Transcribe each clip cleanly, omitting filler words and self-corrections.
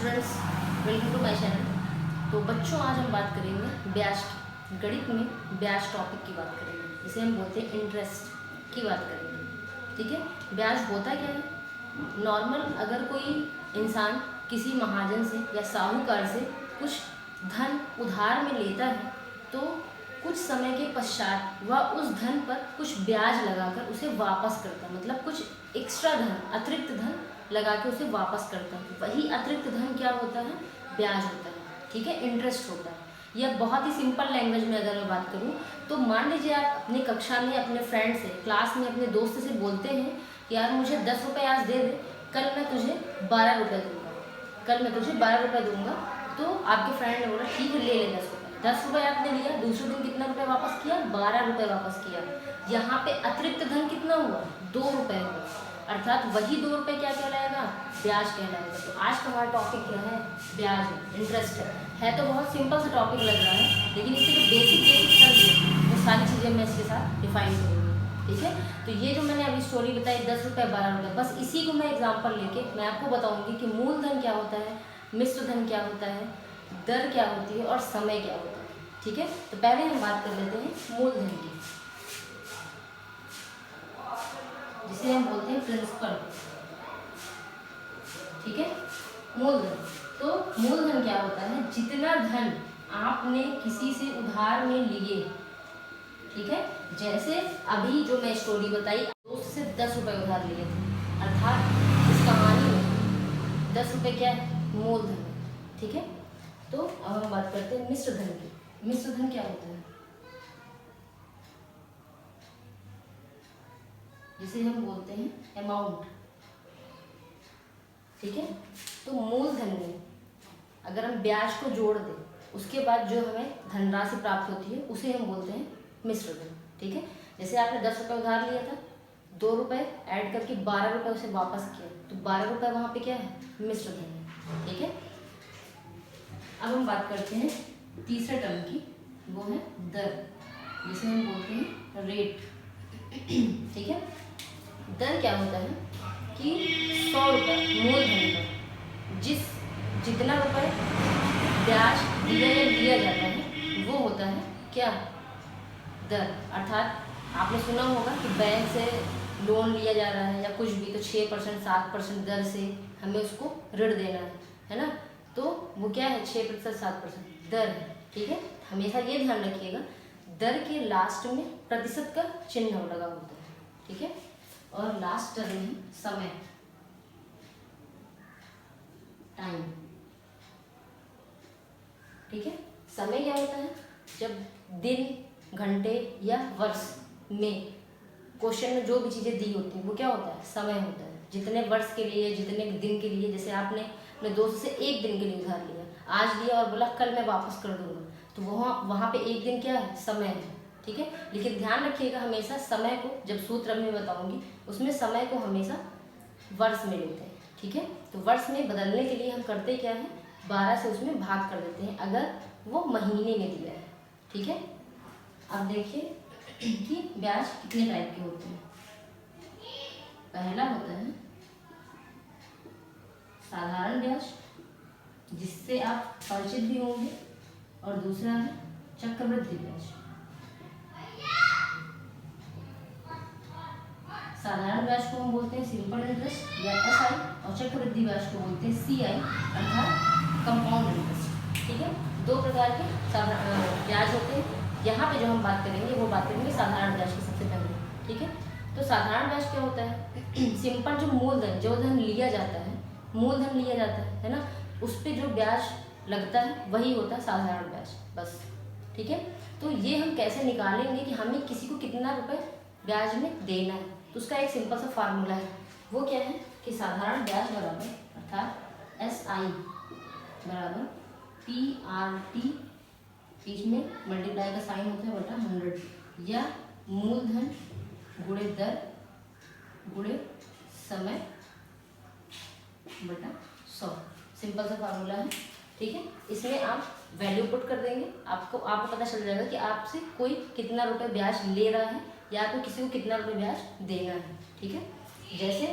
Students, welcome to my channel. तो बच्चों, आज हम बात करेंगे ब्याज की। गणित में ब्याज टॉपिक की बात करेंगे, जिसे हम बोलते हैं इंटरेस्ट की बात करेंगे। ठीक है, ब्याज होता क्या है? नॉर्मल अगर कोई इंसान किसी महाजन से या साहूकार से कुछ धन उधार में लेता है तो कुछ समय के पश्चात वह उस धन पर कुछ ब्याज लगाकर उसे वापस करता है। मतलब कुछ एक्स्ट्रा धन, अतिरिक्त धन लगा के उसे वापस करता है। वही अतिरिक्त धन क्या होता है? ब्याज होता है। ठीक है, इंटरेस्ट होता है। यह बहुत ही सिंपल लैंग्वेज में अगर मैं बात करूँ तो मान लीजिए आप अपनी कक्षा में अपने फ्रेंड से, क्लास में अपने दोस्त से बोलते हैं कि यार मुझे 10 रुपये आज दे दे, कल मैं तुझे 12 रुपये दूंगा, कल मैं तुझे 12 रुपये दूंगा। तो आपके फ्रेंड ने बोला ठीक है ले ले 10 रुपये। 10 रुपये आपने लिया, दूसरे दिन कितना रुपये वापस किया? 12 रुपये वापस किया। यहाँ पे अतिरिक्त धन कितना हुआ? 2 रुपये हुआ। अर्थात वही 2 रुपये क्या कहलाएगा? ब्याज कहलाएगा। तो आज का हमारा टॉपिक क्या है? ब्याज है, इंटरेस्ट है। तो बहुत सिंपल सा टॉपिक लग रहा है, लेकिन इसके जो बेसिक चल है वो सारी चीज़ें मैं इसके साथ डिफाइन करूँगी। ठीक है, तो ये जो मैंने अभी स्टोरी बताई 10 रुपये 12 रुपये, बस इसी को मैं एग्जांपल लेके मैं आपको बताऊंगी कि मूलधन क्या होता है, मिश्र धन क्या होता है, दर क्या होती है और समय क्या होता है। ठीक है, तो पहले हम बात कर लेते हैं मूलधन की, जिसे हम बोलते हैं प्रिंसिपल। ठीक है, मूलधन। तो मूलधन क्या होता है? जितना धन आपने किसी से उधार में लिए। ठीक है, जैसे अभी जो मैं स्टोरी बताई, दोस्त से 10 रुपये उधार लिए थे, अर्थात इस कहानी में 10 रुपये क्या है? मूलधन है। ठीक है, तो अब हम बात करते हैं मिश्र धन की। मिश्र धन क्या होता है? जिसे हम बोलते हैं अमाउंट। ठीक है, तो मूलधन में अगर हम ब्याज को जोड़ दें, उसके बाद जो हमें धनराशि प्राप्त होती है उसे हम बोलते हैं मिश्र धन। ठीक है, जैसे आपने 10 रुपये उधार लिया था, 2 रुपये ऐड करके 12 रुपये उसे वापस किया, तो 12 रुपये वहाँ पे क्या है? मिश्र धन है। ठीक है, अब हम बात करते हैं तीसरे टर्म की, वो है दर, जिसे हम बोलते हैं रेट। ठीक है, दर क्या होता है कि 100 रुपये मूलधन पर जितना रुपये ब्याज दिया या लिया जाता है वो होता है क्या? दर। अर्थात आपने सुना होगा कि बैंक से लोन लिया जा रहा है या कुछ भी, तो 6% 7% दर से हमें उसको ऋण देना है ना? तो वो क्या है? 6% 7% दर है। ठीक है, हमेशा ये ध्यान रखिएगा, दर के लास्ट में प्रतिशत का चिन्ह लगा होता है। ठीक है, और लास्ट टर्म है समय, टाइम। ठीक है, समय क्या होता है? जब दिन, घंटे या वर्ष में क्वेश्चन में जो भी चीज़ें दी होती हैं वो क्या होता है? समय होता है। जितने वर्ष के लिए, जितने दिन के लिए, जैसे आपने अपने दोस्त से 1 दिन के लिए उधार लिया, आज लिया और बोला कल मैं वापस कर दूंगा, तो वहाँ पे 1 दिन क्या है? समय है। ठीक है, लेकिन ध्यान रखिएगा हमेशा समय को, जब सूत्र में बताऊंगी उसमें समय को हमेशा वर्ष में लेते हैं। ठीक है, तो वर्ष में बदलने के लिए हम करते क्या है? 12 से उसमें भाग कर देते हैं अगर वो महीने में दिया है। ठीक है, अब देखिए कि ब्याज कितने टाइप के होते हैं। पहला होता है साधारण ब्याज, जिससे आप परिचित भी होंगे, और दूसरा है चक्रवृद्धि ब्याज। साधारण ब्याज को हम बोलते हैं सिंपल इंटरेस्ट या SI, और चक्रवृद्धि ब्याज को बोलते हैं CI, अर्थात कंपाउंड इंटरेस्ट। ठीक है, 2 प्रकार के ब्याज होते हैं। यहाँ पे जो हम बात करेंगे वो बात करेंगे साधारण ब्याज की सबसे पहले। ठीक है, तो साधारण ब्याज क्या होता है? सिंपल जो मूलधन, जो धन लिया जाता है, मूलधन लिया जाता है ना, उस पर जो ब्याज लगता है वही होता है साधारण ब्याज, बस। ठीक है, तो ये हम कैसे निकालेंगे कि हमें किसी को कितना रुपए ब्याज में देना है? तो उसका एक सिंपल सा फार्मूला है, वो क्या है कि साधारण ब्याज बराबर अर्थात SI बराबर PRT, बीच में मल्टीप्लाई का साइन होता है बटा 100, या मूलधन गुणे दर गुणे समय बटा 100। सिंपल सा फार्मूला है। ठीक है, इसमें आप वैल्यू पुट कर देंगे, आपको पता चल जाएगा कि आपसे कोई कितना रुपए ब्याज ले रहा है या आपको किसी को कितना रुपए ब्याज देना है। ठीक है, जैसे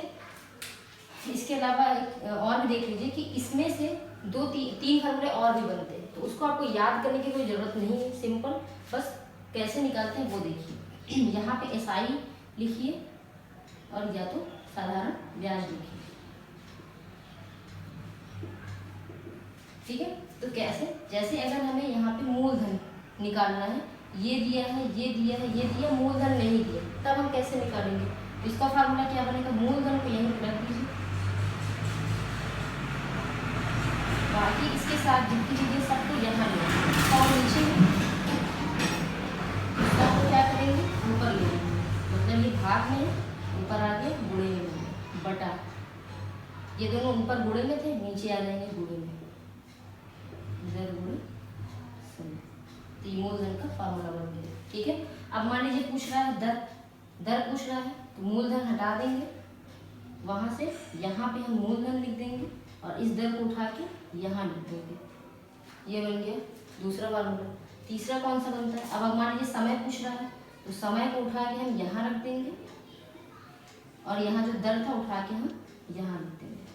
इसके अलावा एक और भी देख लीजिए कि इसमें से तीन फार्मूले और भी बनते हैं, तो उसको आपको याद करने की कोई ज़रूरत नहीं है, सिंपल बस कैसे निकालते हैं वो देखिए। यहाँ पे SI लिखिए और या तो साधारण ब्याज लिखिए, ठीक है। तो कैसे, जैसे अगर हमें यहाँ पे मूलधन निकालना है, ये दिया है, ये दिया है, ये दिया, मूलधन नहीं दिया, तब हम कैसे निकालेंगे? इसका फार्मूला क्या बनेगा? मूलधन को यहीं रख दीजिए, बाकी इसके साथ जितनी चीजें सबको यहाँ ले और नीचे सबको क्या करेंगे? ऊपर ले, मतलब ये भाग में ऊपर आ गए, गुणे में बटा, ये दोनों ऊपर गुणे में थे, नीचे आ जाएंगे गुणे में, दर गुणे सम। तो ये मूलधन का फार्मूला बन गया, ठीक है। अब मान लीजिए पूछ रहा है दर पूछ रहा है, तो मूलधन हटा देंगे, वहां से यहाँ पे हम मूलधन लिख देंगे और इस दर को उठा के यहाँ लिख देंगे, ये बन गया दूसरा फार्मूला। तीसरा कौन सा बनता है? अब मान लीजिए समय पूछ रहा है, तो समय को उठा के हम यहाँ रख देंगे और यहाँ जो दर था उठा के हम यहाँ लिख देंगे,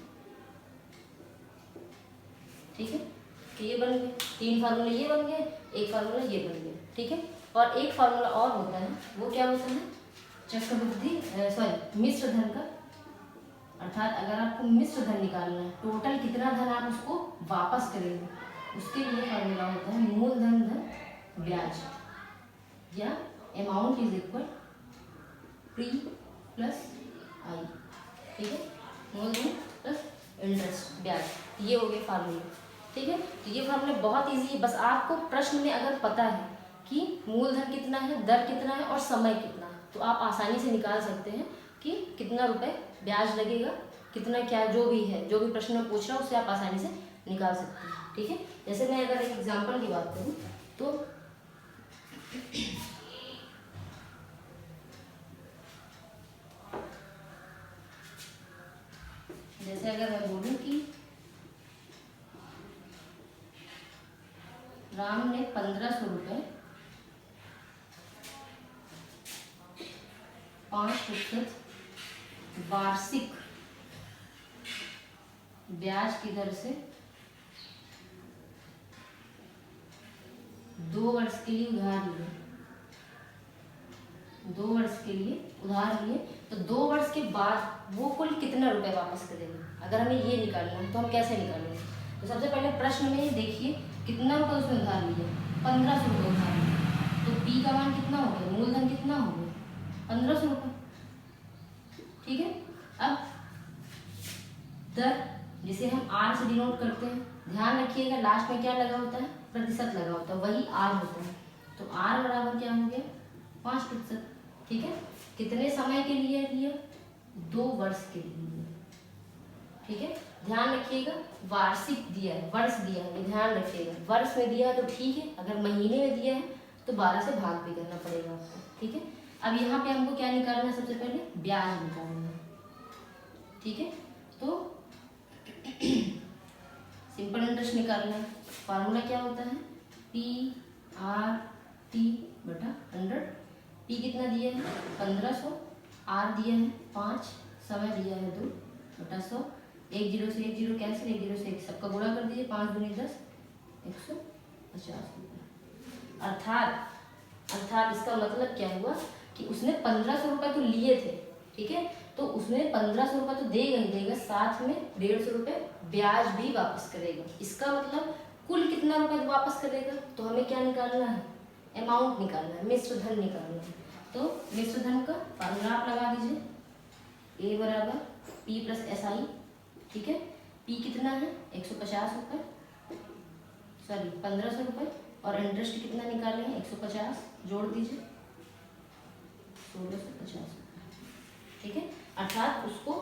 ठीक है। तो ये बन गए तीन फार्मूले, ये बन गए, एक फार्मूला ये बन गया, ठीक है। और एक फार्मूला और होता है, वो क्या होता है? चक्रवृद्धि मिश्र धन का, अर्थात अगर आपको मिश्र धन निकालना है, टोटल कितना धन आप उसको वापस करेंगे, उसके लिए फार्मूला होता है मूलधन धन ब्याज, या amount is equal P plus I, ठीक है। मूलधन प्लस इंटरेस्ट ब्याज, ये हो गए फार्मूले, ठीक है। तो ये फार्मूले बहुत इजी है, बस आपको प्रश्न में अगर पता है कि मूलधन कितना है, दर कितना है और समय कितना है, तो आप आसानी से निकाल सकते हैं कि कितना रुपए ब्याज लगेगा, कितना क्या जो भी है, जो भी प्रश्न में पूछ रहा है उससे आप आसानी से निकाल सकते हैं, ठीक है। जैसे मैं अगर एक एग्जांपल की बात करूं तो जैसे अगर मैं बोलूं कि राम ने 1500 रुपये 5% वार्षिक ब्याज की दर से 2 वर्ष के लिए उधार लिए, 2 वर्ष के लिए उधार लिए, तो 2 वर्ष के बाद वो कुल कितना रुपए वापस करेगा? अगर हमें ये निकालना है तो हम कैसे निकालेंगे? तो सबसे पहले प्रश्न में देखिए कितना रुपए उसने उधार लिया, 1500 रुपये उधार लिया, तो P का मान कितना हो गया, मूलधन कितना हो गया? 1500 रुपये, ठीक है। अब दर जिसे हम R से डिनोट करते हैं, ध्यान रखिएगा लास्ट में क्या लगा होता है? प्रतिशत लगा होता है, वही R होता है, तो R बराबर क्या हो गया? 5%, ठीक है। कितने समय के लिए लिया? 2 वर्ष के लिए, ठीक है। ध्यान रखिएगा वार्षिक दिया है, वर्ष दिया है, ध्यान रखिएगा, वर्ष में दिया है तो ठीक है, अगर महीने में दिया है तो 12 से भाग भी करना पड़ेगा आपको, ठीक है। अब यहाँ पे हमको क्या निकालना है? सबसे पहले ब्याज निकालना है, ठीक है। तो सिंपल इंटरेस्ट निकालना है, फार्मूला क्या होता है? P/R/T बटा 100। P कितना दिया है? 1500, R दिया है 5, समय दिया है 2 बटा 100, 1 0 से 1 0 कैंसिल, 1 0 से 1 सबका गुणा कर दीजिए, 5 दूनी 10, 150 रुपये। अर्थात इसका मतलब क्या हुआ कि उसने 1500 रुपये तो लिए थे, ठीक है, तो उसने 1500 रुपये तो देगा ही देगा, साथ में 150 रुपये ब्याज भी वापस करेगा। इसका मतलब कुल कितना रुपये वापस करेगा? तो हमें क्या निकालना है? अमाउंट निकालना है, मिश्र धन निकालना है। तो मिश्र धन का फार्मूला आप लगा दीजिए, A बराबर P प्लस SI, ठीक है। P कितना है? 150 रुपये, सॉरी 1500 रुपये, और इंटरेस्ट कितना निकाले हैं? 150, जोड़ दीजिए 1650 रुपये, ठीक है। अर्थात उसको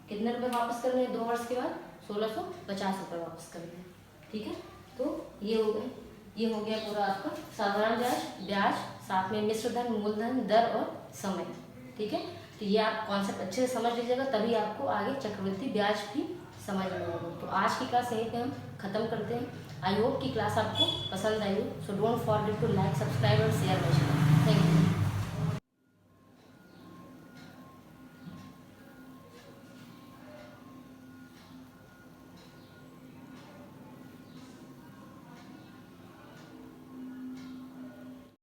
कितने रुपए वापस करने हैं 2 वर्ष के बाद? 1650 रुपये वापस करने हैं, ठीक है। तो ये हो गया पूरा आपका साधारण ब्याज, साथ में मिश्र धन, मूलधन, दर और समय, ठीक है। तो ये आप कॉन्सेप्ट अच्छे से समझ लीजिएगा, तभी आपको आगे चक्रवृद्धि ब्याज भी समझ में आएगा। तो आज की क्लास यहीं पे हम खत्म करते हैं। आई होप कि क्लास आपको पसंद आई हो। So don't forget to like, subscribe और share my channel. Thank you.